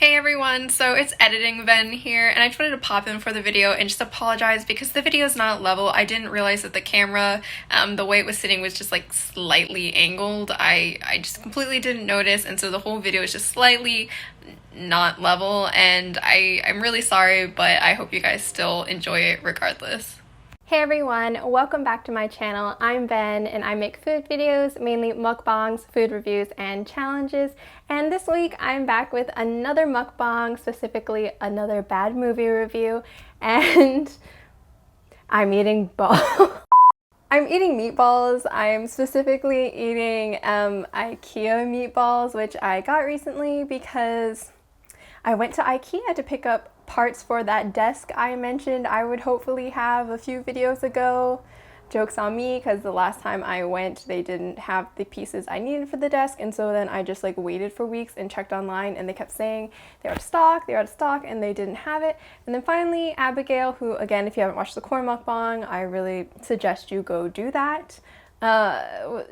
Hey everyone, so it's editing Ben here, and I just wanted to pop in for the video and just apologize because the video is not level. I didn't realize that the camera, the way it was sitting was just like slightly angled. I just completely didn't notice, and so the whole video is just slightly not level, and I'm really sorry, but I hope you guys still enjoy it regardless. Hey everyone, welcome back to my channel. I'm Ben and I make food videos, mainly mukbangs, food reviews, and challenges. And this week I'm back with another mukbang, specifically another bad movie review, and I'm eating I'm eating meatballs. I'm specifically eating Ikea meatballs, which I got recently because I went to Ikea to pick up parts for that desk I mentioned I would hopefully have a few videos ago. Joke's on me, because the last time I went they didn't have the pieces I needed for the desk, and so then I just like waited for weeks and checked online and they kept saying they're out of stock, and they didn't have it. And then finally Abigail, who again, if you haven't watched the corn mukbang, I really suggest you go do that.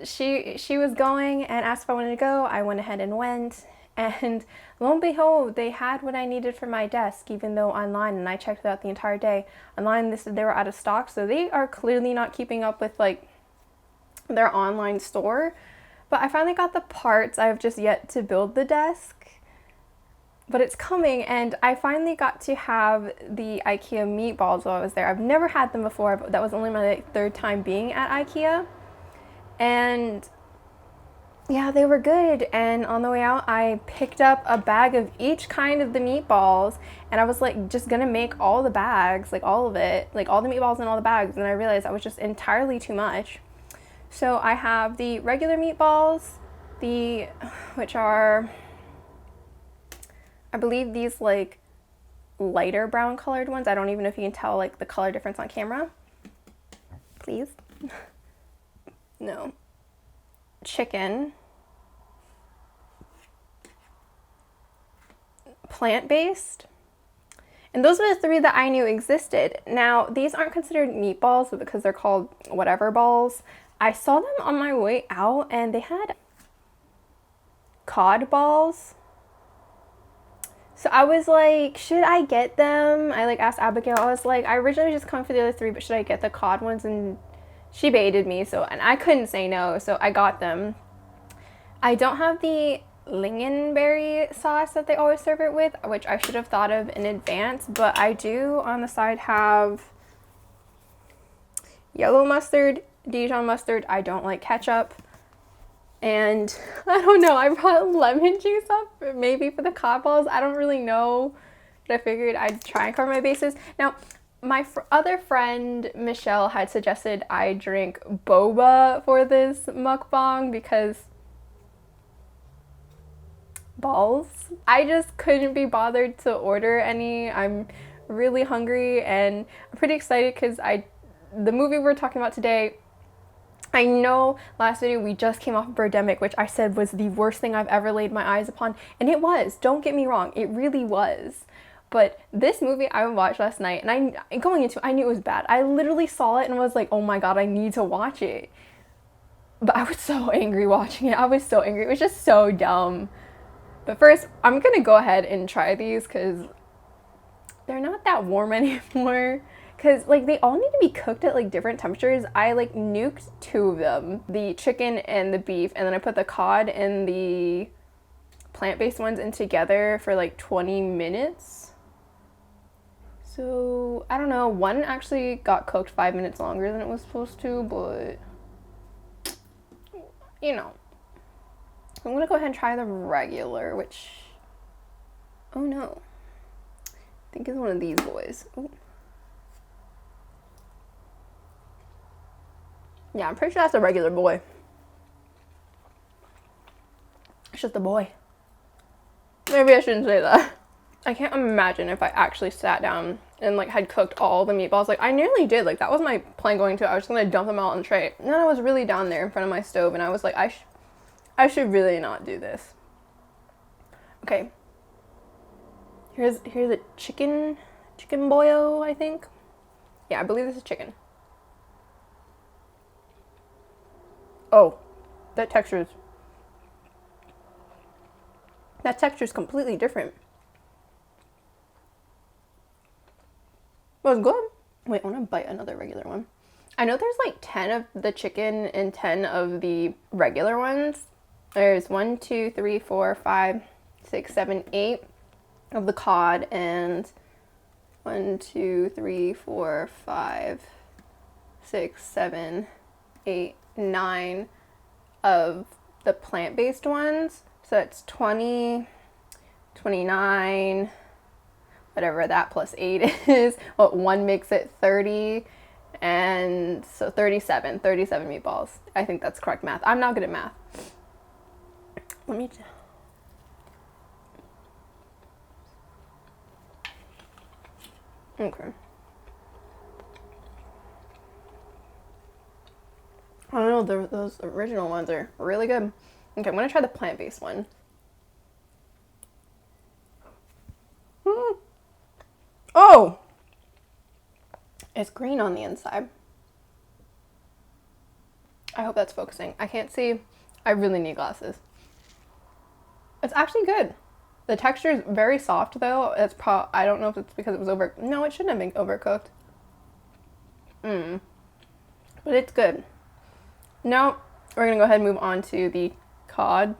She was going and asked if I wanted to go. I went ahead and went, and lo and behold, they had what I needed for my desk, even though online, and I checked it out the entire day, online they said they were out of stock, so they are clearly not keeping up with like their online store. But I finally got the parts. I have just yet to build the desk, but it's coming, and I finally got to have the Ikea meatballs while I was there. I've never had them before, but that was only my like, third time being at Ikea, and yeah, they were good. And on the way out, I picked up a bag of each kind of the meatballs, and I was like just gonna make all the bags, like all of it, like all the meatballs in all the bags, and I realized that was just entirely too much. So I have the regular meatballs, which are, I believe, these like lighter brown colored ones. I don't even know if you can tell like the color difference on camera. Please. No. Chicken, plant-based, and those were the three that I knew existed. Now, these aren't considered meatballs because they're called whatever balls. I saw them on my way out, and they had cod balls. So I was like, should I get them? I like asked Abigail. I was like, I originally just come for the other three, but should I get the cod ones? And she baited me, and I couldn't say no, so I got them. I don't have the lingonberry sauce that they always serve it with, which I should have thought of in advance, but I do on the side have yellow mustard, Dijon mustard. I don't like ketchup. And I don't know, I brought lemon juice up, maybe for the cod balls. I don't really know, but I figured I'd try and cover my bases. Now, my other friend Michelle had suggested I drink boba for this mukbang because balls. I just couldn't be bothered to order any. I'm really hungry, and I'm pretty excited because the movie we're talking about today, I know last video we just came off of Birdemic, which I said was the worst thing I've ever laid my eyes upon, and it was. Don't get me wrong, it really was. But this movie I watched last night, and going into it, I knew it was bad. I literally saw it and was like, oh my god, I need to watch it. But I was so angry watching it. I was so angry. It was just so dumb. But first, I'm gonna go ahead and try these because they're not that warm anymore. Because like they all need to be cooked at like different temperatures. I like nuked two of them, the chicken and the beef, and then I put the cod and the plant-based ones in together for like 20 minutes. So, I don't know, one actually got cooked 5 minutes longer than it was supposed to, but, you know. I'm gonna go ahead and try the regular, which, oh no. I think it's one of these boys. Ooh. Yeah, I'm pretty sure that's a regular boy. It's just a boy. Maybe I shouldn't say that. I can't imagine if I actually sat down and like had cooked all the meatballs. Like I nearly did. Like that was my plan going to. I was just gonna dump them out on the tray. And then I was really down there in front of my stove, and I was like, I should really not do this. Okay. Here's a chicken boyo, I think. Yeah, I believe this is chicken. Oh, that texture is completely different. It was good. Wait, I want to bite another regular one. I know there's like 10 of the chicken and 10 of the regular ones. There's 1, 2, 3, 4, 5, 6, 7, 8 of the cod, and 1, 2, 3, 4, 5, 6, 7, 8, 9 of the plant-based ones. So it's 20, 29, whatever that plus 8 is. Well, 1 makes it 30, and so 37 meatballs. I think that's correct math. I'm not good at math. Let me... Okay. I don't know, those original ones are really good. Okay, I'm gonna try the plant-based one. Oh! It's green on the inside. I hope that's focusing. I can't see. I really need glasses. It's actually good. The texture is very soft though. I don't know if it's because it was no, it shouldn't have been overcooked. But it's good. Now, we're gonna go ahead and move on to the cod.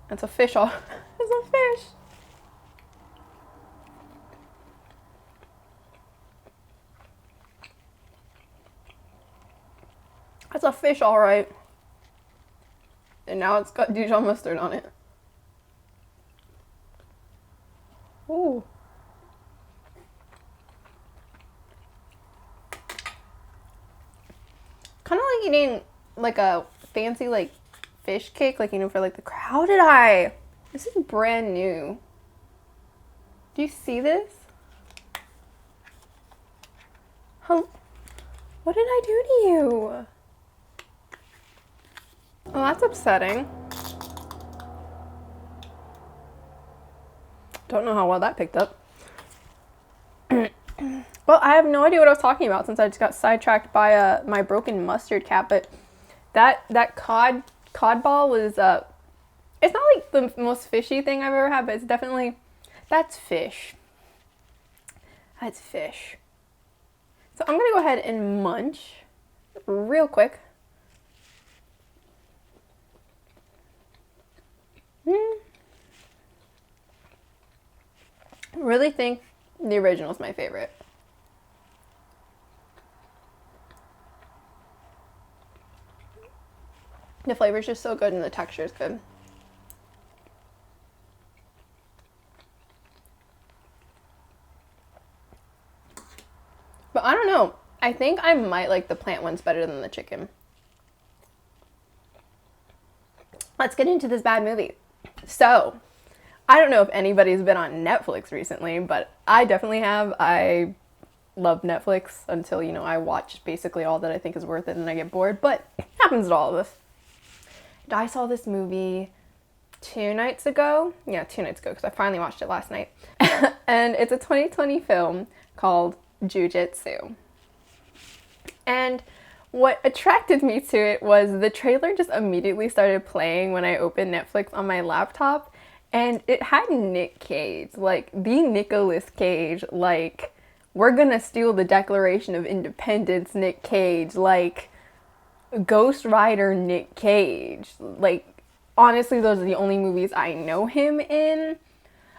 It's a fish it's a fish. It's a fish, all right. And now it's got Dijon mustard on it. Ooh. Kind of like eating like a fancy like fish cake, like, you know, for like the crowd. How did I? This is brand new. Do you see this? What did I do to you? Well, that's upsetting. Don't know how well that picked up. Well, I have no idea what I was talking about since I just got sidetracked by my broken mustard cap, but that cod ball was it's not like the most fishy thing I've ever had, but it's definitely, that's fish. That's fish. So I'm gonna go ahead and munch real quick. Really think the original is my favorite. The flavor is just so good and the texture is good. But I don't know. I think I might like the plant ones better than the chicken. Let's get into this bad movie. So, I don't know if anybody's been on Netflix recently, but I definitely have. I love Netflix until, you know, I watch basically all that I think is worth it and I get bored, but it happens to all of us. And I saw this movie 2 nights ago. Yeah, 2 nights ago, because I finally watched it last night. And it's a 2020 film called Jiu Jitsu. And what attracted me to it was the trailer just immediately started playing when I opened Netflix on my laptop, and it had Nick Cage, like the Nicolas Cage, like we're gonna steal the Declaration of Independence Nick Cage, like Ghost Rider Nick Cage. Like, honestly, those are the only movies I know him in.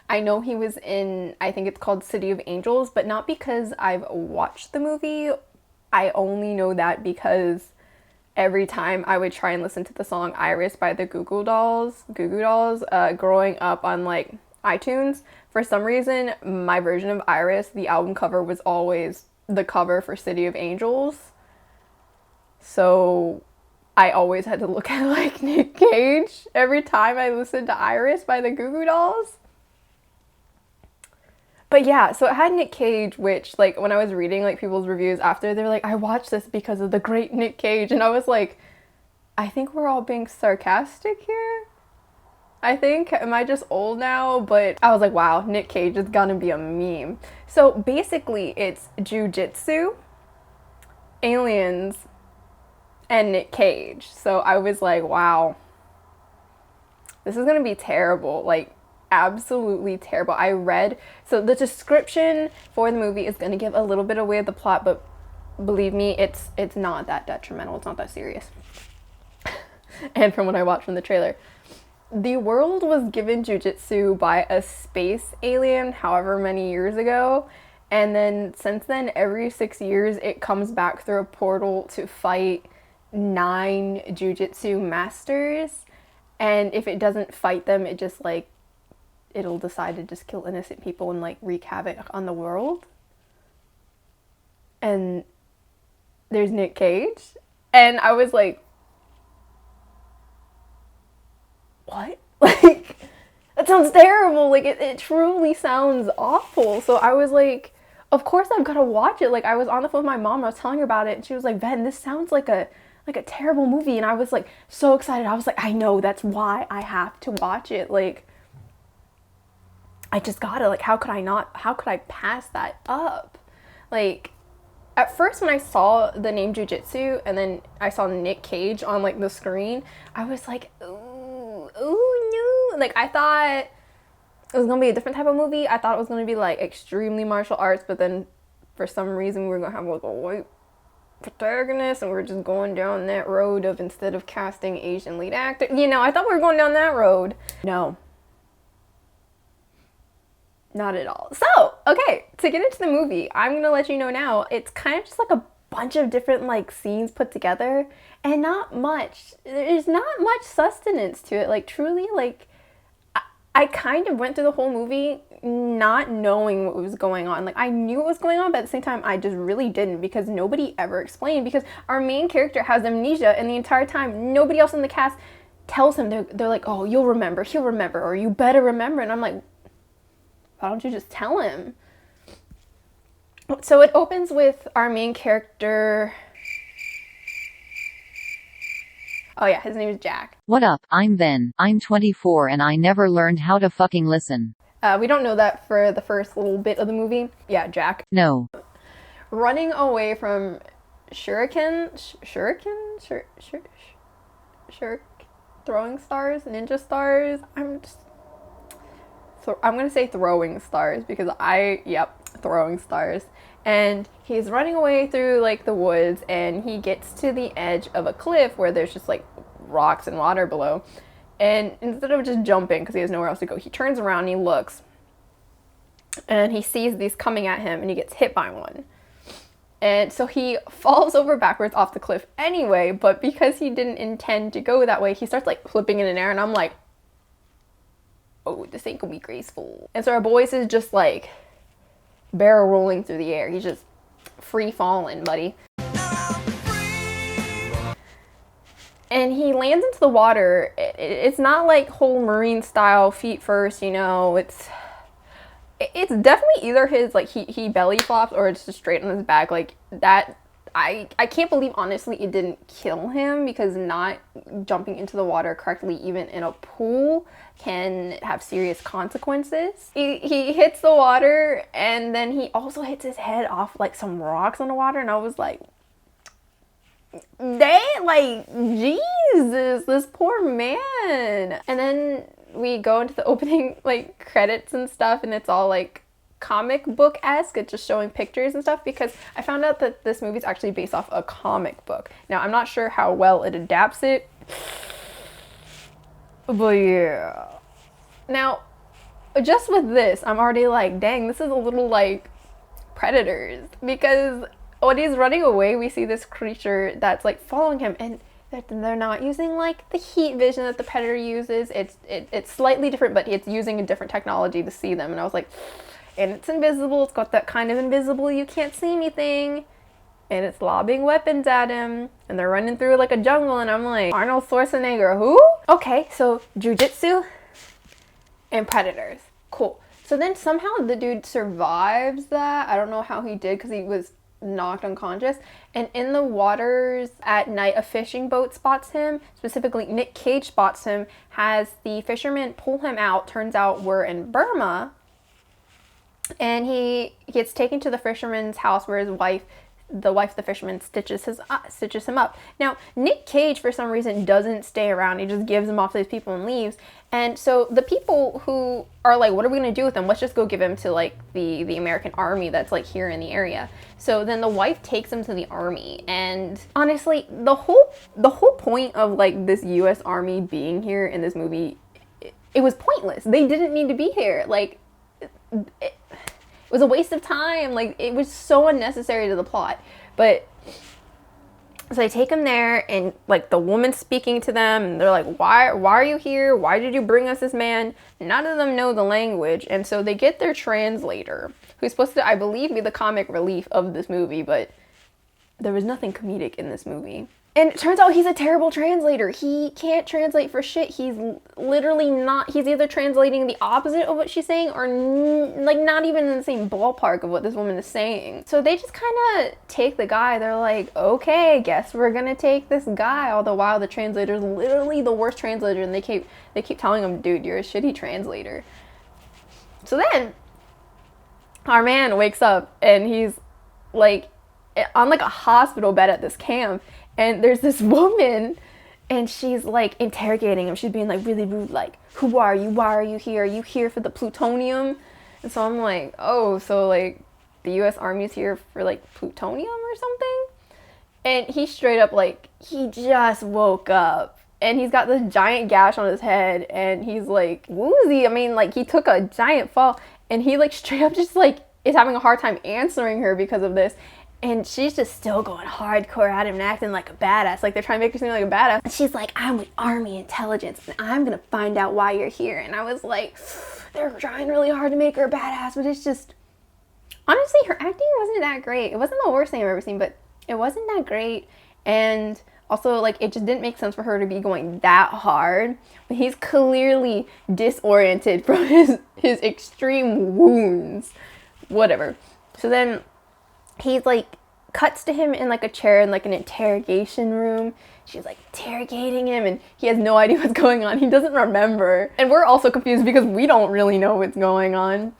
I know he was in, I think it's called City of Angels, but not because I've watched the movie. I only know that because every time I would try and listen to the song Iris by the Goo Goo Dolls, growing up on like iTunes, for some reason, my version of Iris, the album cover was always the cover for City of Angels. So I always had to look at like Nick Cage every time I listened to Iris by the Goo Goo Dolls. But yeah, so it had Nick Cage, which, like, when I was reading, like, people's reviews after, they were like, I watched this because of the great Nick Cage. And I was like, I think we're all being sarcastic here. I think, am I just old now? But I was like, wow, Nick Cage is gonna be a meme. So basically, it's Jiu Jitsu, aliens, and Nick Cage. So I was like, wow, this is gonna be terrible. Like, absolutely terrible. I read, so the description for the movie is going to give a little bit away of the plot, but believe me, it's not that detrimental. It's not that serious. And from what I watched from the trailer, the world was given jujitsu by a space alien however many years ago, and then since then, every 6 years, it comes back through a portal to fight 9 jujitsu masters. And if it doesn't fight them, it just like, it'll decide to just kill innocent people and like wreak havoc on the world. And there's Nick Cage. And I was like, what? Like, that sounds terrible. Like, it truly sounds awful. So I was like, of course I've got to watch it. Like, I was on the phone with my mom. I was telling her about it. And she was like, Ben, this sounds like a terrible movie. And I was like so excited. I was like, I know, that's why I have to watch it. Like, I just gotta, like, how could I pass that up? Like, at first when I saw the name Jiu Jitsu and then I saw Nick Cage on like the screen, I was like, ooh no. Like, I thought it was gonna be a different type of movie. I thought it was gonna be like extremely martial arts, but then for some reason we were gonna have like a white protagonist and we're just going down that road of, instead of casting Asian lead actor, you know, I thought we were going down that road. No, not at all. So, okay, to get into the movie, I'm gonna let you know now, it's kind of just like a bunch of different like scenes put together, and there's not much sustenance to it. Like, truly, like, I kind of went through the whole movie not knowing what was going on. Like, I knew what was going on, but at the same time, I just really didn't, because nobody ever explained, because our main character has amnesia, and the entire time, nobody else in the cast tells him. They're like, oh, he'll remember, or you better remember. And I'm like, why don't you just tell him? So it opens with our main character. Oh yeah, his name is Jack. What up, I'm Ben. I'm 24 and I never learned how to fucking listen. We don't know that for the first little bit of the movie. Yeah, Jack. No. Running away from shuriken, throwing stars, ninja stars. I'm gonna say throwing stars because throwing stars. And he's running away through like the woods, and he gets to the edge of a cliff where there's just like rocks and water below. And instead of just jumping because he has nowhere else to go, he turns around and he looks, and he sees these coming at him, and he gets hit by one. And so he falls over backwards off the cliff anyway, but because he didn't intend to go that way, he starts like flipping in an air, and I'm like, oh, this ain't gonna be graceful. And so our boys is just like barrel rolling through the air. He's just free falling, buddy. And he lands into the water. It's not like whole marine style feet first, you know. It's definitely either his, like, he belly flops, or it's just straight on his back. Like, that, I can't believe, honestly, it didn't kill him, because not jumping into the water correctly, even in a pool, can have serious consequences. He hits the water, and then he also hits his head off like some rocks on the water, and I was like, dang, like, Jesus, this poor man. And then we go into the opening like credits and stuff, and it's all like comic book-esque. It's just showing pictures and stuff, because I found out that this movie is actually based off a comic book. Now, I'm not sure how well it adapts it, but yeah. Now, just with this, I'm already like, dang, this is a little like Predators, because when he's running away, we see this creature that's like following him, and they're not using like the heat vision that the Predator uses. It's slightly different, but it's using a different technology to see them. And I was like, and it's invisible. It's got that kind of invisible, you can't see anything. And it's lobbing weapons at him, and they're running through like a jungle, and I'm like, Arnold Schwarzenegger, who? Okay, so Jiu Jitsu and Predators. Cool. So then somehow the dude survives that. I don't know how he did, because he was knocked unconscious. And in the waters at night, a fishing boat spots him. Specifically, Nick Cage spots him, has the fisherman pull him out. Turns out we're in Burma. And he gets taken to the fisherman's house where his wife the wife of the fisherman stitches him up. Now, Nick Cage, for some reason, doesn't stay around. He just gives him off to these people and leaves. And so the people who are like, what are we going to do with him? Let's just go give him to, like, the American army that's, like, here in the area. So then the wife takes him to the army. And honestly, the whole point of, like, this U.S. Army being here in this movie, it was pointless. They didn't need to be here. Like, it was a waste of time. Like, it was so unnecessary to the plot. But so they take him there, and like the woman's speaking to them, and they're like, why are you here? Why did you bring us this man? None of them know the language, and so they get their translator, who's supposed to, I believe, be the comic relief of this movie, but there was nothing comedic in this movie. And it turns out he's a terrible translator. He can't translate for shit. He's literally not, he's either translating the opposite of what she's saying or like not even in the same ballpark of what this woman is saying. So they just kind of take the guy. They're like, okay, guess we're gonna take this guy. All the while the translator's literally the worst translator, and they keep telling him, dude, you're a shitty translator. So then our man wakes up and he's like on like a hospital bed at this camp. And there's this woman, and she's like interrogating him. She's being like really rude, like, who are you? Why are you here? Are you here for the plutonium? And so I'm like, oh, so like the U.S. Army's here for like plutonium or something? And he straight up, like, he just woke up, and he's got this giant gash on his head, and he's like woozy. I mean, like, he took a giant fall, and he like straight up just like is having a hard time answering her because of this. And she's just still going hardcore at him and acting like a badass. Like, they're trying to make her seem like a badass. And she's like, I'm with Army Intelligence, and I'm gonna find out why you're here. And I was like, they're trying really hard to make her a badass, but it's just, honestly, her acting wasn't that great. It wasn't the worst thing I've ever seen, but it wasn't that great. And also, like, it just didn't make sense for her to be going that hard when he's clearly disoriented from his extreme wounds. Whatever. So then he's like cuts to him in like a chair in like an interrogation room. She's like interrogating him, and he has no idea what's going on. He doesn't remember, and we're also confused because we don't really know what's going on.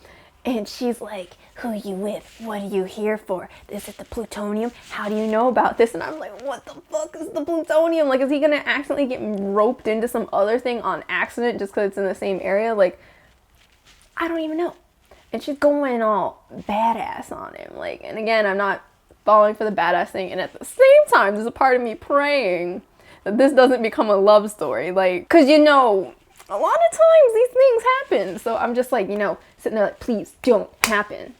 And she's like, who are you with? What are you here for? Is it the plutonium? How do you know about this? And I'm like, what the fuck is the plutonium? Like, is he gonna accidentally get roped into some other thing on accident just because it's in the same area? Like, I don't even know. And she's going all badass on him. Like, and again, I'm not falling for the badass thing. And at the same time, there's a part of me praying that this doesn't become a love story. Like, cause you know, a lot of times these things happen. So I'm just like, you know, sitting there like, please don't happen.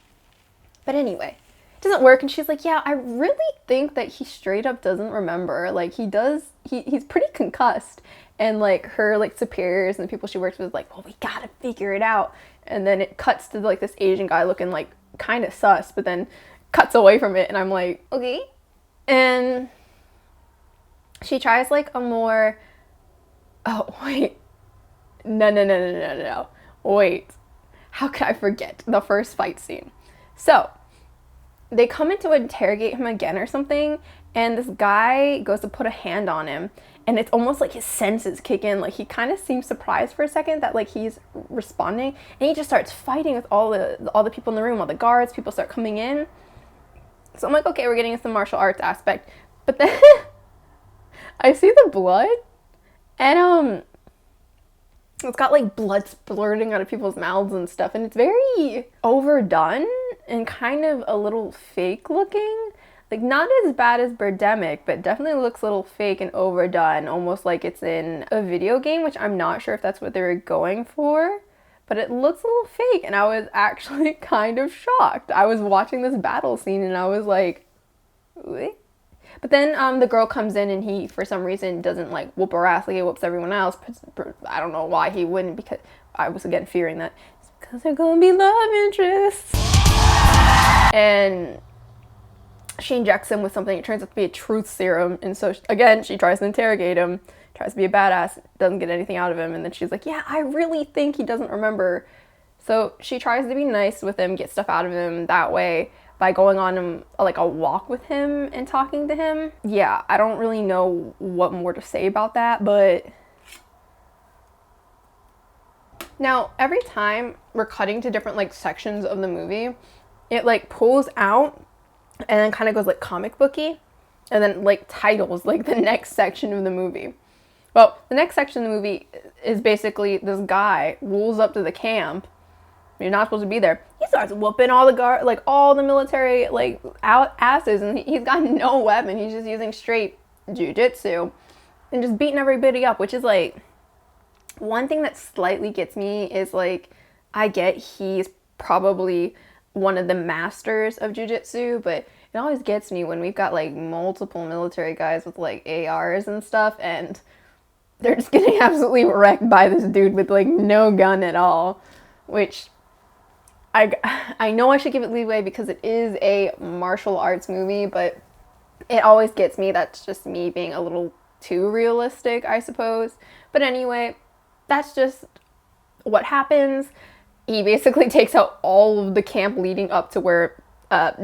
But anyway, it doesn't work. And she's like, yeah, I really think that he straight up doesn't remember. Like, he's pretty concussed. And like her like superiors and the people she works with like, well, we gotta figure it out. And then it cuts to like this Asian guy looking like kind of sus, but then cuts away from it, and I'm like, okay. And she tries like a more, oh wait, no, wait, how could I forget the first fight scene? So they come in to interrogate him again or something, and this guy goes to put a hand on him, and it's almost like his senses kick in. Like, he kind of seems surprised for a second that like he's responding, and he just starts fighting with all the people in the room, all the guards. People start coming in. So I'm like, okay, we're getting into the martial arts aspect. But then I see the blood, and it's got like blood splurting out of people's mouths and stuff, and it's very overdone and kind of a little fake looking. Like, not as bad as Birdemic, but definitely looks a little fake and overdone, almost like it's in a video game, which I'm not sure if that's what they were going for, but it looks a little fake, and I was actually kind of shocked. I was watching this battle scene, and I was like, "What?" But then the girl comes in, and he, for some reason, doesn't like whoop her ass like he whoops everyone else. I don't know why he wouldn't, because I was again fearing that. It's because they're gonna be love interests. And she injects him with something. It turns out to be a truth serum. And so, again, she tries to interrogate him, tries to be a badass, doesn't get anything out of him. And then she's like, yeah, I really think he doesn't remember. So she tries to be nice with him, get stuff out of him that way by going on him, like a walk with him and talking to him. Yeah, I don't really know what more to say about that, but now every time we're cutting to different like sections of the movie, it like pulls out and then kind of goes like comic booky, and then like titles like the next section of the movie. Well, the next section of the movie is basically this guy rolls up to the camp. You're not supposed to be there. He starts whooping all the like all the military like asses, and he's got no weapon. He's just using straight jiu-jitsu and just beating everybody up, which is like one thing that slightly gets me is like, I get he's probably one of the masters of jiu-jitsu, but it always gets me when we've got like multiple military guys with like ARs and stuff, and they're just getting absolutely wrecked by this dude with like no gun at all, which I know I should give it leeway because it is a martial arts movie, but it always gets me. That's just me being a little too realistic, I suppose. But anyway, that's just what happens. He basically takes out all of the camp leading up to where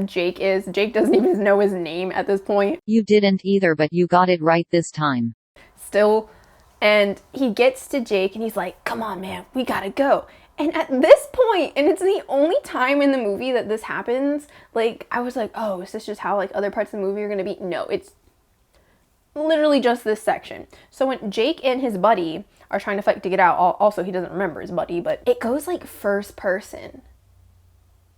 Jake is. Jake doesn't even know his name at this point. You didn't either, but you got it right this time. Still. And he gets to Jake and he's like, come on, man, we gotta go. And at this point, and it's the only time in the movie that this happens, like, I was like, oh, is this just how, like, other parts of the movie are gonna be? No, it's literally just this section. So when Jake and his buddy are trying to fight to get out, also, he doesn't remember his buddy, but it goes, like, first person.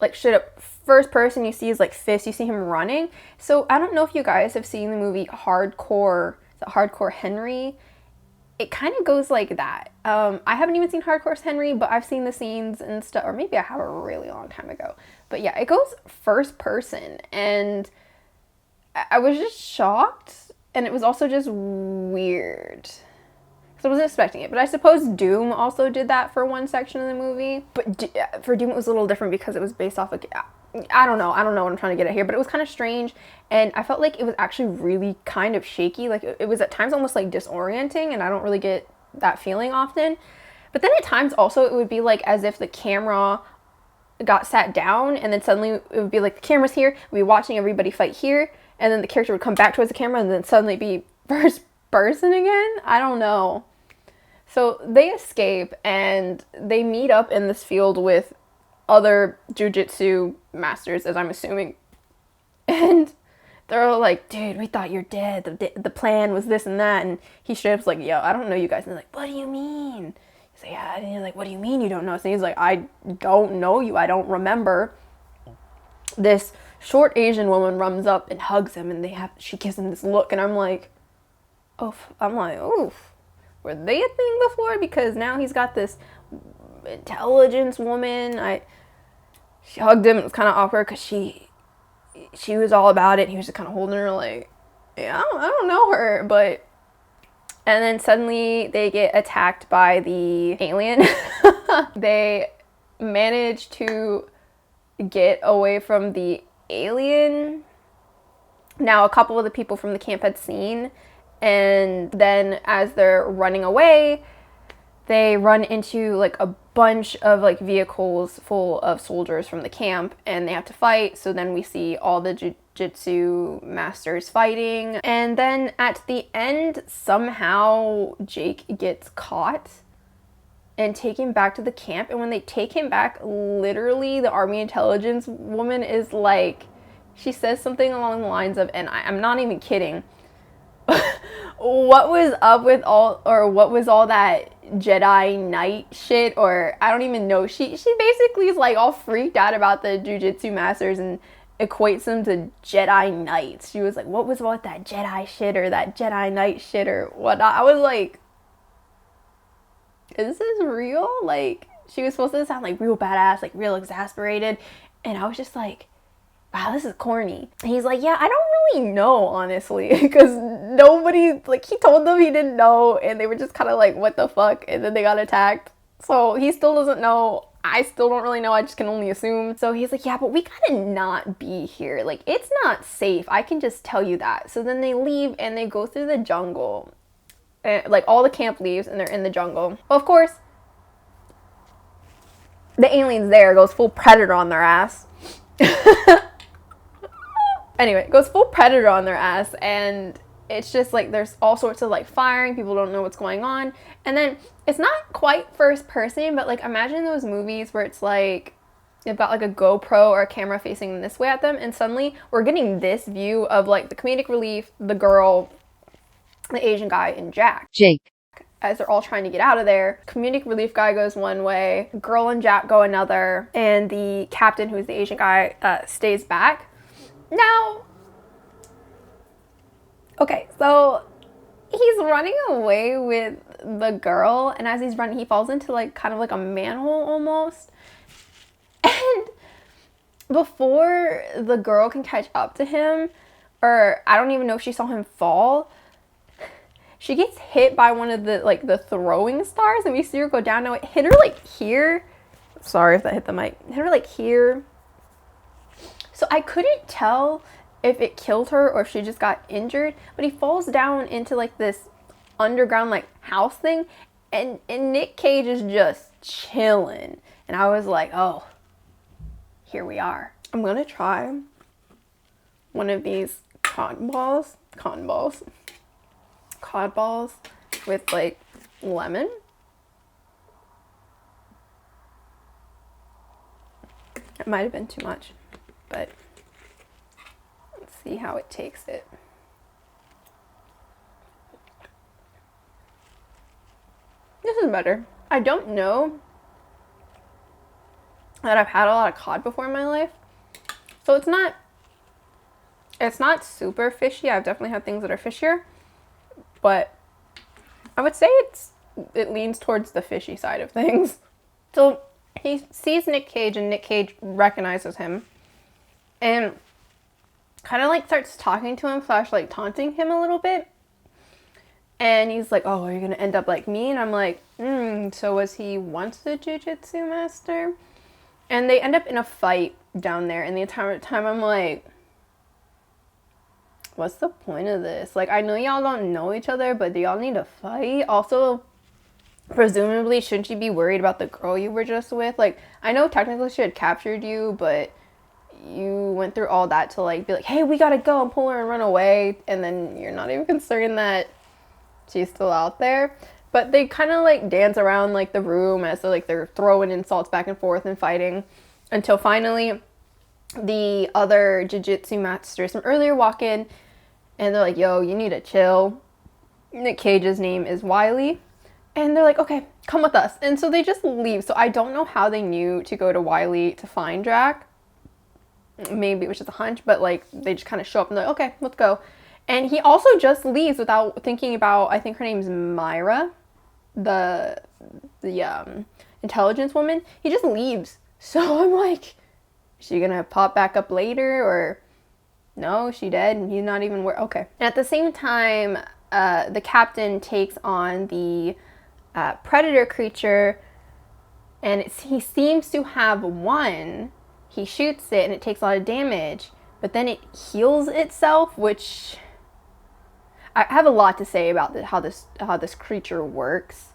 Like, straight up, first person, you see his, like, fist, you see him running. So I don't know if you guys have seen the movie Hardcore Henry. It kind of goes like that. I haven't even seen Hardcore Henry, but I've seen the scenes and stuff, or maybe I have a really long time ago. But yeah, it goes first person, and I was just shocked, and it was also just weird. Because I wasn't expecting it, but I suppose Doom also did that for one section of the movie. But for Doom, it was a little different because it was based off of, I don't know what I'm trying to get at here, but it was kind of strange, and I felt like it was actually really kind of shaky. Like, it was at times almost like disorienting, and I don't really get that feeling often. But then at times also it would be like as if the camera got sat down, and then suddenly it would be like the camera's here, we'd be watching everybody fight here, and then the character would come back towards the camera, and then suddenly be first person again. I don't know. So they escape, and they meet up in this field with other jiu-jitsu masters, as I'm assuming, and they're all like, dude, we thought you're dead, the plan was this and that, and he straight up's like, yo, I don't know you guys, and they're like, what do you mean? He's like, yeah, and you're like, what do you mean you don't know us? And he's like, I don't know you, I don't remember. This short Asian woman runs up and hugs him, and she gives him this look, and I'm like, oof, were they a thing before? Because now he's got this intelligence woman. She hugged him. It was kind of awkward because she was all about it. He was just kind of holding her like, yeah, I don't know her, but. And then suddenly they get attacked by the alien. They manage to get away from the alien. Now, a couple of the people from the camp had seen, and then as they're running away, they run into like a bunch of like vehicles full of soldiers from the camp, and they have to fight. So then we see all the jiu-jitsu masters fighting, and then at the end somehow Jake gets caught and taken back to the camp. And when they take him back, literally the army intelligence woman is like, she says something along the lines of, and I'm not even kidding, what was up with what was all that Jedi Knight shit, or I don't even know. She basically is like all freaked out about the jiu-jitsu masters and equates them to Jedi Knights. She was like, what was all that Jedi shit or that Jedi Knight shit or whatnot? I was like, is this real? Like, she was supposed to sound like real badass, like real exasperated, and I was just like, wow, this is corny. And he's like, yeah, I don't really know, honestly, because nobody, like, he told them he didn't know, and they were just kind of like, what the fuck, and then they got attacked. So he still doesn't know. I still don't really know. I just can only assume. So he's like, yeah, but we gotta not be here. Like, it's not safe. I can just tell you that. So then they leave, and they go through the jungle. And, like, all the camp leaves, and they're in the jungle. Well, of course, the alien's there, goes full predator on their ass. Anyway, it goes full predator on their ass, and it's just like there's all sorts of like firing, people don't know what's going on, and then it's not quite first person, but like imagine those movies where it's like they've got like a GoPro or a camera facing this way at them, and suddenly we're getting this view of like the comedic relief, the girl, the Asian guy, and Jake. As they're all trying to get out of there. Comedic relief guy goes one way, girl and Jack go another, and the captain, who's the Asian guy, stays back. Now, okay, so he's running away with the girl, and as he's running, he falls into like kind of like a manhole almost. And before the girl can catch up to him, or I don't even know if she saw him fall, she gets hit by one of the like the throwing stars, and we see her go down. Now it hit her like here. Sorry if that hit the mic. It hit her like here. So I couldn't tell if it killed her or if she just got injured, but he falls down into like this underground like house thing, and Nick Cage is just chilling. And I was like, oh, here we are. I'm gonna try one of these cod balls with like lemon. It might have been too much, but let's see how it takes it. This is better. I don't know that I've had a lot of cod before in my life, so it's not super fishy. I've definitely had things that are fishier, but I would say it leans towards the fishy side of things. So he sees Nick Cage, and Nick Cage recognizes him and kind of like starts talking to him / like taunting him a little bit. And he's like, oh, are you gonna end up like me? And I'm like, so was he once a jiu-jitsu master? And they end up in a fight down there, and the entire time I'm like, what's the point of this? Like, I know y'all don't know each other, but do y'all need to fight? Also, presumably, shouldn't you be worried about the girl you were just with? Like, I know technically she had captured you, but you went through all that to like be like, hey, we gotta go, and pull her and run away, and then you're not even concerned that she's still out there. But they kind of like dance around like the room as they're throwing insults back and forth and fighting, until finally the other jiu-jitsu masters from earlier walk in, and they're like, yo, you need to chill. Nick Cage's name is Wiley. And they're like, okay, come with us. And so they just leave. So I don't know how they knew to go to Wiley to find Jack. Maybe it was just a hunch, but like they just kind of show up and they're like, okay, let's go. And he also just leaves without thinking about, I think her name's Myra, the intelligence woman. He just leaves. So I'm like, is she gonna pop back up later, or no, she dead and he's not even okay. And at the same time, the captain takes on the predator creature, and he seems to have won. He shoots it and it takes a lot of damage, but then it heals itself, which I have a lot to say about how this creature works.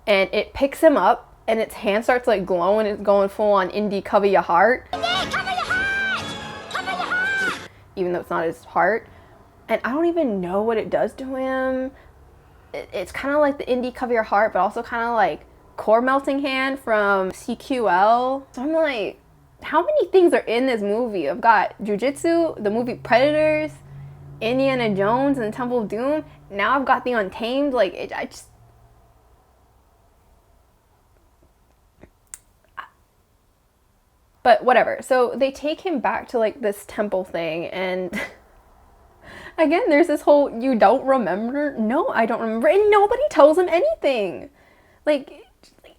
And it picks him up, and its hand starts like glowing. It's going full on indie cover your heart. Cover your heart! Cover your heart! Even though it's not his heart. And I don't even know what it does to him. It's kind of like the indie cover your heart, but also kind of like core melting hand from CQL. So I'm like, how many things are in this movie? I've got Jiu Jitsu, the movie Predators, Indiana Jones, and Temple of Doom. Now I've got the Untamed. Like, but whatever. So they take him back to like this temple thing, and again, there's this whole, you don't remember? No, I don't remember. And nobody tells him anything. Like,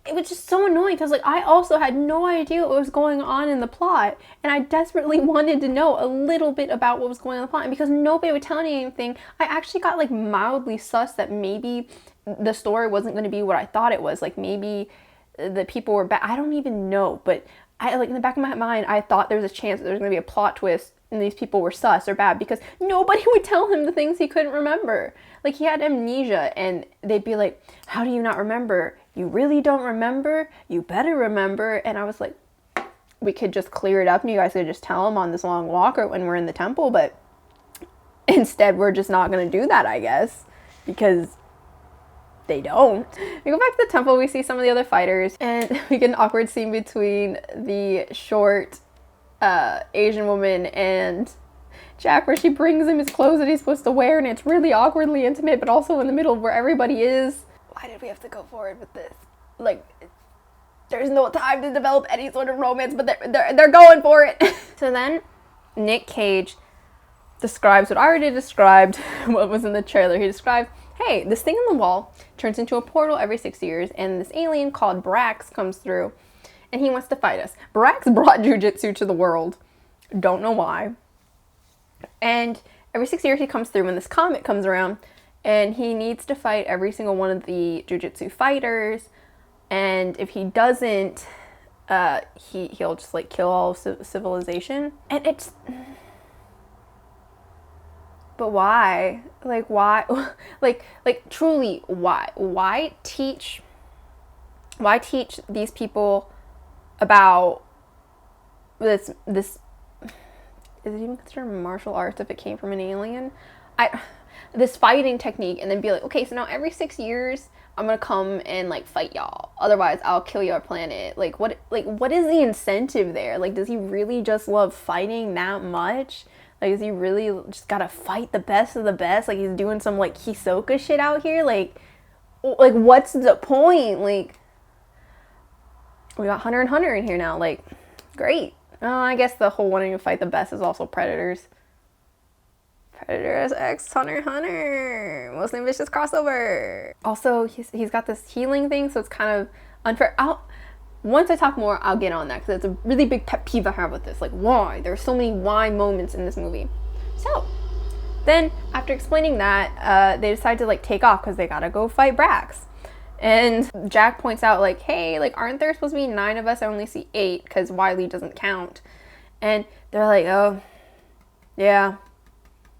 it was just so annoying, because like I also had no idea what was going on in the plot, and I desperately wanted to know a little bit about what was going on in the plot, and because nobody would tell me anything, I actually got like mildly sus that maybe the story wasn't going to be what I thought it was. Like, maybe the people were bad. I don't even know, but I, like, in the back of my mind, I thought there was a chance that there was going to be a plot twist and these people were sus or bad, because nobody would tell him the things he couldn't remember. Like, he had amnesia, and they'd be like, how do you not remember? You really don't remember? You better remember. And I was like, we could just clear it up and you guys could just tell him on this long walk or when we're in the temple, but instead we're just not going to do that, I guess, because they don't. We go back to the temple, we see some of the other fighters, and we get an awkward scene between the short Asian woman and Jack, where she brings him his clothes that he's supposed to wear, and it's really awkwardly intimate, but also in the middle of where everybody is. Why did we have to go forward with this? Like, there's no time to develop any sort of romance, but they're going for it. So then Nick Cage describes what I already described, what was in the trailer. He described, hey, this thing on the wall turns into a portal every 6 years, and this alien called Brax comes through, and he wants to fight us. Brax brought Jiu Jitsu to the world. Don't know why. And every 6 years he comes through when this comet comes around, and he needs to fight every single one of the Jiu Jitsu fighters, and if he doesn't, he'll just like kill all of civilization. And it's... But why? Like, why? like truly, why? Why teach these people about this, is it even considered martial arts if it came from an alien? This fighting technique, and then be like, okay, so now every 6 years, I'm gonna come and like fight y'all. Otherwise, I'll kill your planet. Like, what is the incentive there? Like, does he really just love fighting that much? Like, is he really just gotta fight the best of the best? Like, he's doing some, like, Hisoka shit out here? Like, what's the point? Like, we got Hunter and Hunter in here now. Like, great. I guess the whole wanting to fight the best is also Predators. Predators X Hunter x Hunter. Most ambitious crossover. Also, he's got this healing thing, so it's kind of unfair. Once I talk more, I'll get on that, because it's a really big pet peeve I have with this. Like, why? There's so many why moments in this movie. So, then, after explaining that, they decide to, like, take off, because they gotta go fight Brax. And Jack points out, like, hey, like, aren't there supposed to be 9 of us? I only see 8, because Wiley doesn't count. And they're like, oh, yeah,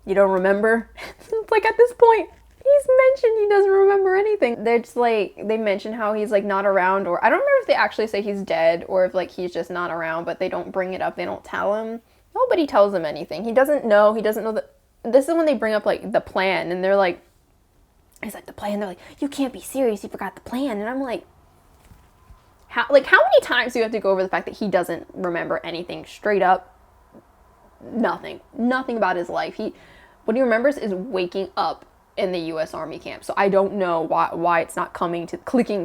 you don't remember? It's like, at this point, he's mentioned he doesn't remember anything. They're just like, they mention how he's like not around, or I don't remember if they actually say he's dead or if like he's just not around, but they don't bring it up. They don't tell him. Nobody tells him anything. He doesn't know that. This is when they bring up like the plan, and they're like, it's like the plan. They're like, you can't be serious. You forgot the plan. And I'm like, how many times do you have to go over the fact that he doesn't remember anything? Straight up, nothing about his life. What he remembers is waking up in the U.S. Army camp. So I don't know why it's not clicking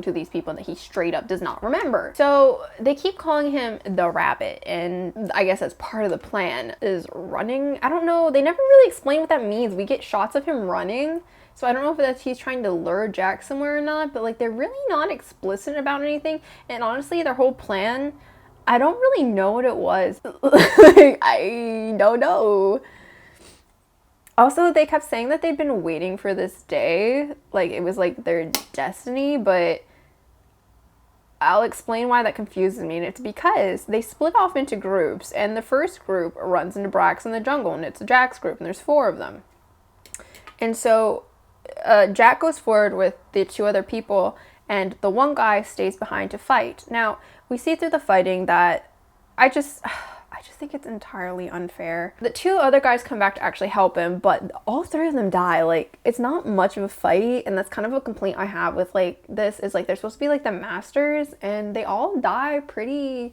to these people that he straight up does not remember. So they keep calling him the Rabbit, and I guess as part of the plan is running. I don't know. They never really explain what that means. We get shots of him running, so I don't know if that's he's trying to lure Jack somewhere or not, but like they're really not explicit about anything. And honestly, their whole plan, I don't really know what it was. Like, I don't know. Also, they kept saying that they'd been waiting for this day, like it was like their destiny, but I'll explain why that confuses me, and it's because they split off into groups, and the first group runs into Brax in the jungle, and it's Jack's group, and there's 4 of them. And so Jack goes forward with the 2 other people, and the one guy stays behind to fight. Now, we see through the fighting that I just think it's entirely unfair. The 2 other guys come back to actually help him, but all 3 of them die. Like, it's not much of a fight, and that's kind of a complaint I have with, like, this, is, like, they're supposed to be, like, the masters, and they all die pretty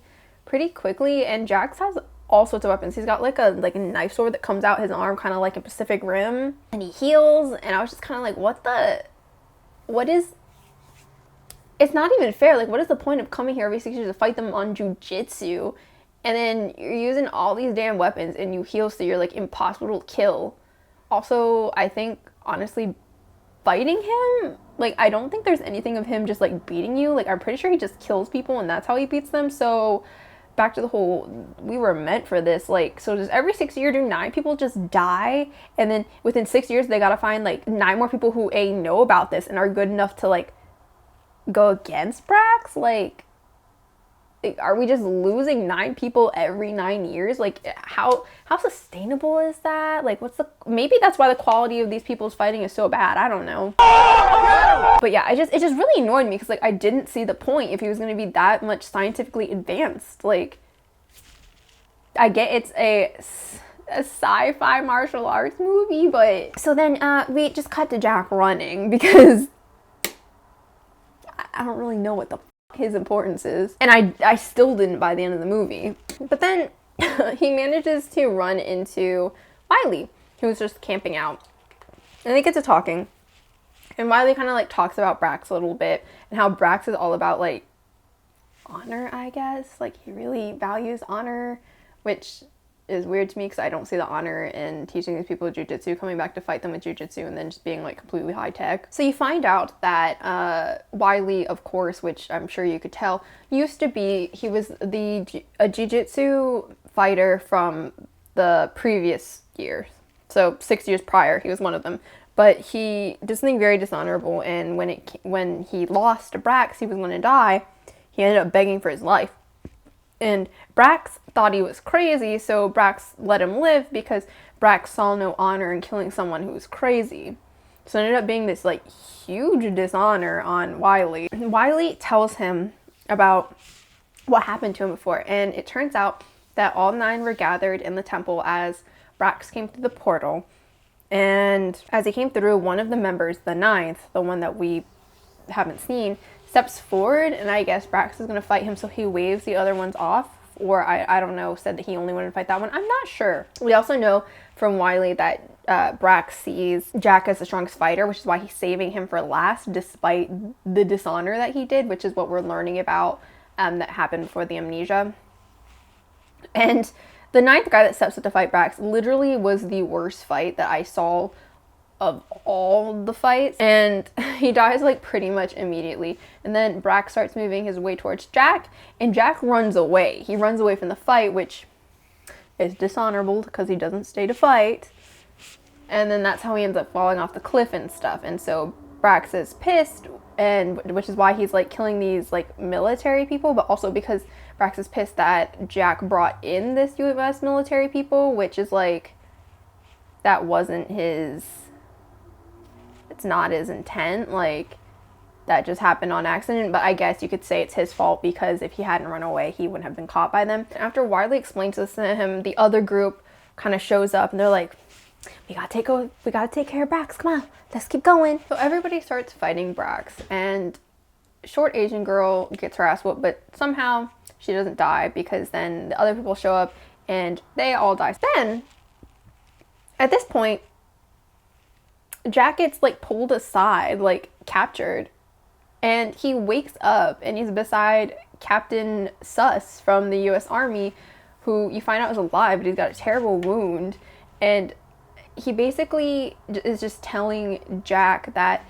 quickly, and Jax has all sorts of weapons. He's got, like, a knife sword that comes out his arm, kind of like a Pacific Rim, and he heals, and I was just kind of like, it's not even fair. Like, what is the point of coming here every 6 years to fight them on Jiu-Jitsu? And then you're using all these damn weapons and you heal, so you're like impossible to kill. Also, I think, honestly, fighting him, like, I don't think there's anything of him just like beating you. Like, I'm pretty sure he just kills people and that's how he beats them. So back to the whole, we were meant for this. Like, so does every 6 year do 9 people just die? And then within 6 years, they gotta find like 9 more people who know about this and are good enough to like go against Brax? Like, are we just losing 9 people every 9 years? Like, how sustainable is that? Like, maybe that's why the quality of these people's fighting is so bad. I don't know. But yeah, it just really annoyed me, because like I didn't see the point if he was going to be that much scientifically advanced. Like, I get it's a sci-fi martial arts movie, but so then we just cut to Jack running, because I don't really know what the his importance is. And I still didn't by the end of the movie. But then he manages to run into Wiley, who's just camping out. And they get to talking. And Wiley kind of like talks about Brax a little bit and how Brax is all about like honor, I guess. Like he really values honor, which is weird to me because I don't see the honor in teaching these people Jiu Jitsu, coming back to fight them with Jiu Jitsu and then just being like completely high tech. So you find out that Wiley, of course, which I'm sure you could tell, used to be, he was a Jiu Jitsu fighter from the previous years. So 6 years prior, he was one of them. But he did something very dishonorable, and when he lost to Brax, he was going to die. He ended up begging for his life. And Brax thought he was crazy, so Brax let him live because Brax saw no honor in killing someone who was crazy. So it ended up being this like huge dishonor on Wiley. Wiley tells him about what happened to him before, and it turns out that all 9 were gathered in the temple as Brax came through the portal. And as he came through, one of the members, the 9th, the one that we haven't seen, steps forward, and I guess Brax is going to fight him, so he waves the other ones off, or I don't know, said that he only wanted to fight that one. I'm not sure. We also know from Wiley that Brax sees Jack as the strongest fighter, which is why he's saving him for last, despite the dishonor that he did, which is what we're learning about that happened before the amnesia. And the 9th guy that steps up to fight Brax literally was the worst fight that I saw of all the fights, and he dies like pretty much immediately. And then Brax starts moving his way towards Jack, and Jack runs away. He runs away from the fight, which is dishonorable because he doesn't stay to fight. And then that's how he ends up falling off the cliff and stuff. And so Brax is pissed, and which is why he's like killing these like military people, but also because Brax is pissed that Jack brought in this US military people, which is like, that wasn't his, it's not his intent, like that just happened on accident. But I guess you could say it's his fault because if he hadn't run away, he wouldn't have been caught by them. After Wiley explains this to him, the other group kind of shows up and they're like, we gotta take care of Brax, come on, let's keep going. So everybody starts fighting Brax, and short Asian girl gets her ass whooped, but somehow she doesn't die because then the other people show up and they all die. Then at this point, Jack gets like pulled aside, like captured, and he wakes up and he's beside Captain Suss from the US Army, who you find out is alive, but he's got a terrible wound. And he basically is just telling Jack that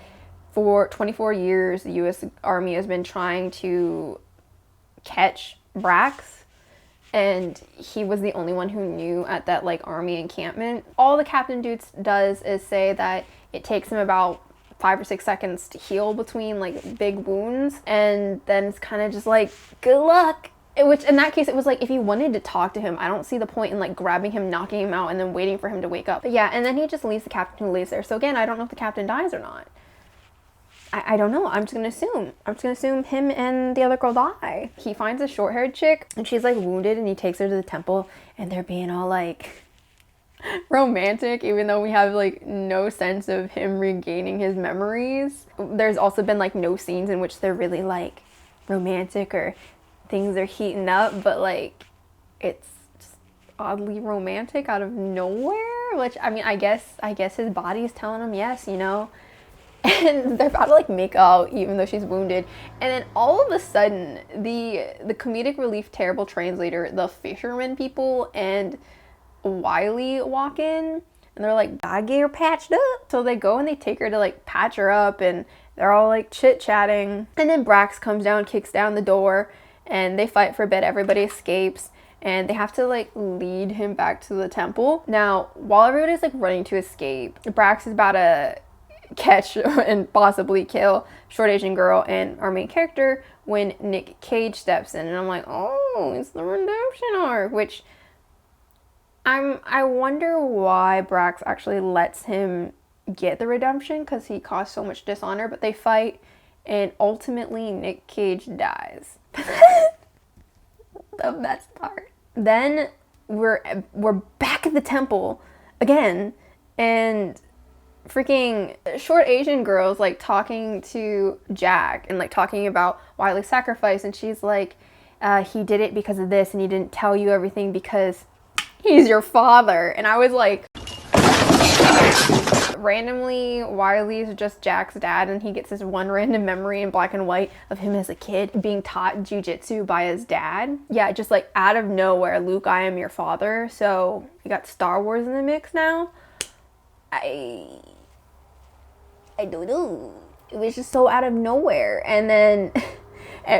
for 24 years, the US Army has been trying to catch Brax, and he was the only one who knew at that like army encampment. All the captain dudes does is say that it takes him about 5 or 6 seconds to heal between like big wounds, and then it's kind of just like, good luck. Which in that case, it was like, if you wanted to talk to him, I don't see the point in like grabbing him, knocking him out, and then waiting for him to wake up. But yeah, and then he just leaves the captain who lays there. So again, I don't know if the captain dies or not. I don't know. I'm just gonna assume him and the other girl die. He finds a short-haired chick, and she's like wounded, and he takes her to the temple, and they're being all like romantic, even though we have like no sense of him regaining his memories. There's also been like no scenes in which they're really like romantic or things are heating up, but like it's just oddly romantic out of nowhere, which I mean, I guess his body's telling him yes, you know. And they're about to like make out even though she's wounded, and then all of a sudden the comedic relief terrible translator, the fisherman people, and Wiley walk in, and they're like, I get her patched up. So they go and they take her to like patch her up, and they're all like chit-chatting, and then Brax comes down, kicks down the door, and they fight for a bit. Everybody escapes, and they have to like lead him back to the temple. Now while everybody's like running to escape, Brax is about to catch and possibly kill short Asian girl and our main character when Nick Cage steps in, and I'm like, oh, it's the redemption arc, which I wonder why Brax actually lets him get the redemption, because he caused so much dishonor. But they fight, and ultimately Nick Cage dies. The best part. Then we're back at the temple again, and freaking short Asian girls like talking to Jack and like talking about Wiley's sacrifice, and she's like, he did it because of this, and he didn't tell you everything because he's your father. And I was like, randomly, Wiley's just Jack's dad, and he gets this one random memory in black and white of him as a kid being taught Jiu Jitsu by his dad. Yeah, just like out of nowhere, Luke, I am your father. So you got Star Wars in the mix now. I don't know. It was just so out of nowhere. And then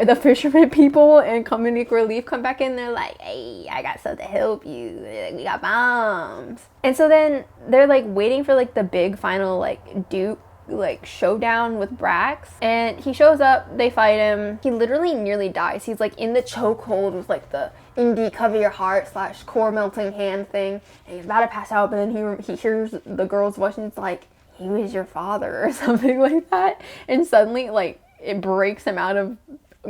the fisherman people and Comedic Relief come back in. They're like, hey, I got something to help you. We got bombs. And so then they're like waiting for like the big final like Duke like showdown with Brax. And he shows up, they fight him. He literally nearly dies. He's like in the chokehold with like the indie cover your heart / core melting hand thing. And he's about to pass out, but then he hears the girl's voice and it's like, he was your father or something like that. And suddenly like it breaks him out of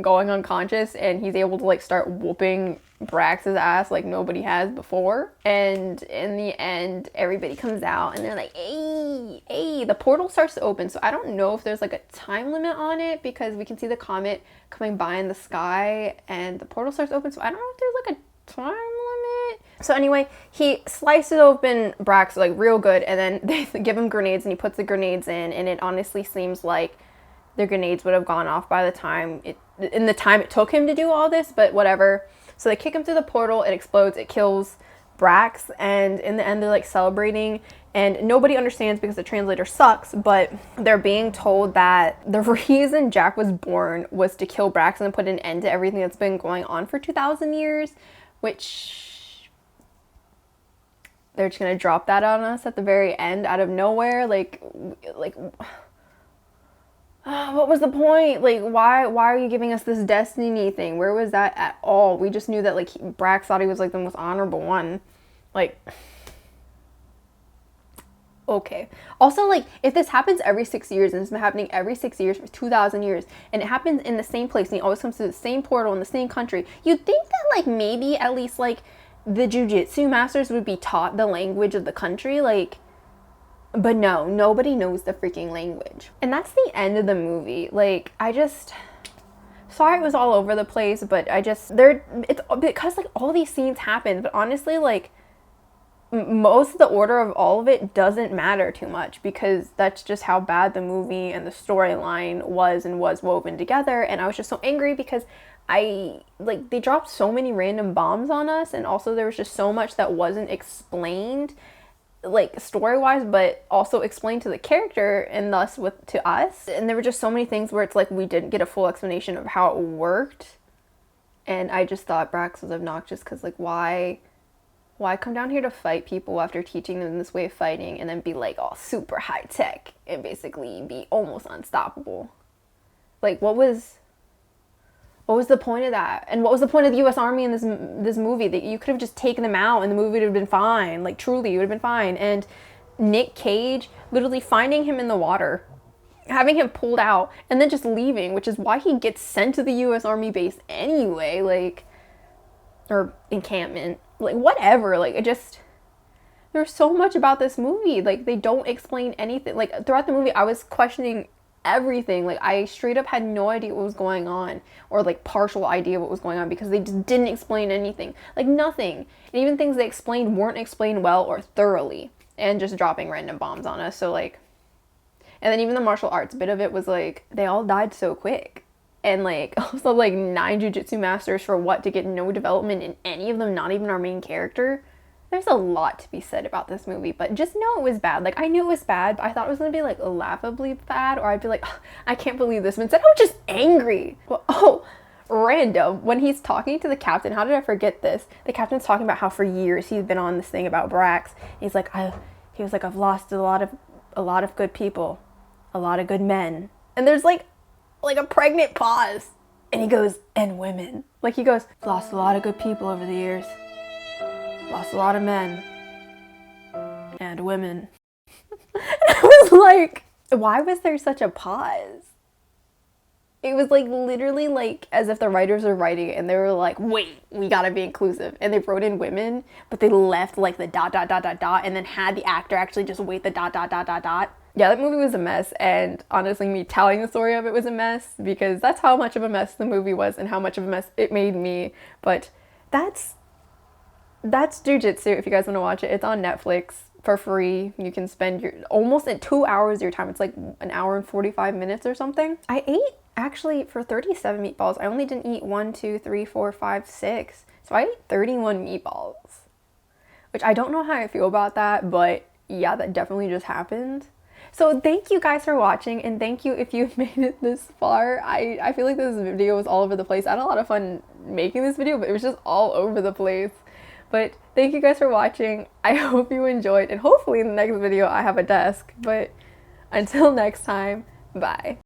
going unconscious, and he's able to like start whooping Brax's ass like nobody has before. And in the end, everybody comes out and they're like, hey, the portal starts to open. So I don't know if there's like a time limit on it, because we can see the comet coming by in the sky and the portal starts to open. So I don't know if there's like a time limit. So anyway, he slices open Brax like real good, and then they give him grenades and he puts the grenades in, and it honestly seems like the grenades would have gone off by the time it took him to do all this, but whatever. So they kick him through the portal, it explodes, it kills Brax, and in the end they're like celebrating, and nobody understands because the translator sucks, but they're being told that the reason Jack was born was to kill Brax and put an end to everything that's been going on for 2,000 years, which they're just gonna drop that on us at the very end out of nowhere. Like what was the point? Like, why are you giving us this destiny thing? Where was that at all? We just knew that, like, Brax thought he was, like, the most honorable one. Like, okay. Also, like, if this happens every 6 years, and it's been happening every 6 years for 2,000 years, and it happens in the same place, and he always comes to the same portal in the same country, you'd think that, like, maybe at least, like, the Jiu Jitsu masters would be taught the language of the country, like... But no, nobody knows the freaking language. And that's the end of the movie. Like, sorry it was all over the place, but it's because, like, all these scenes happen, but honestly, like, most of the order of all of it doesn't matter too much, because that's just how bad the movie and the storyline was woven together. And I was just so angry because they dropped so many random bombs on us, and also there was just so much that wasn't explained, like story-wise, but also explained to the character and thus to us. And there were just so many things where it's like we didn't get a full explanation of how it worked. And I just thought Brax was obnoxious, because like why come down here to fight people after teaching them this way of fighting and then be like all super high tech and basically be almost unstoppable? Like what was the point of that? And what was the point of the U.S. Army in this movie? That you could have just taken them out and the movie would have been fine. Like, truly, it would have been fine. And Nick Cage literally finding him in the water, having him pulled out, and then just leaving, which is why he gets sent to the U.S. Army base anyway, like, or encampment. Like, whatever. Like, there's so much about this movie. Like, they don't explain anything. Like, throughout the movie, I was questioning everything. Like, I straight up had no idea what was going on, or like partial idea what was going on, because they just didn't explain anything. Like, nothing. And even things they explained weren't explained well or thoroughly, and just dropping random bombs on us. So like, and then even the martial arts bit of it was like, they all died so quick. And like, also like 9 jiu-jitsu masters for what? To get no development in any of them, not even our main character. There's a lot to be said about this movie, but just know it was bad. Like, I knew it was bad, but I thought it was gonna be, like, laughably bad, or I'd be like, oh, I can't believe this. But instead, I was just angry. Well, random. When he's talking to the captain, how did I forget this? The captain's talking about how for years he's been on this thing about Brax. He's like, I've lost a lot of good people, a lot of good men. And there's, like a pregnant pause. And he goes, and women. Like, he goes, lost a lot of good people over the years. Lost a lot of men and women. And I was like, why was there such a pause? It was like literally like as if the writers are writing it and they were like, wait, we gotta be inclusive. And they wrote in women, but they left like the ... and then had the actor actually just wait the ... yeah, that movie was a mess, and honestly, me telling the story of it was a mess because that's how much of a mess the movie was and how much of a mess it made me. But that's Jiu Jitsu. If you guys want to watch it, it's on Netflix for free. You can spend your almost at 2 hours of your time. It's like an hour and 45 minutes or something. I ate actually for 37 meatballs. I only didn't eat 1, 2, 3, 4, 5, 6. So I ate 31 meatballs, which I don't know how I feel about that, but yeah, that definitely just happened. So thank you guys for watching, and thank you if you've made it this far. I feel like this video was all over the place. I had a lot of fun making this video, but it was just all over the place. But thank you guys for watching. I hope you enjoyed, and hopefully in the next video I have a desk. But until next time, bye.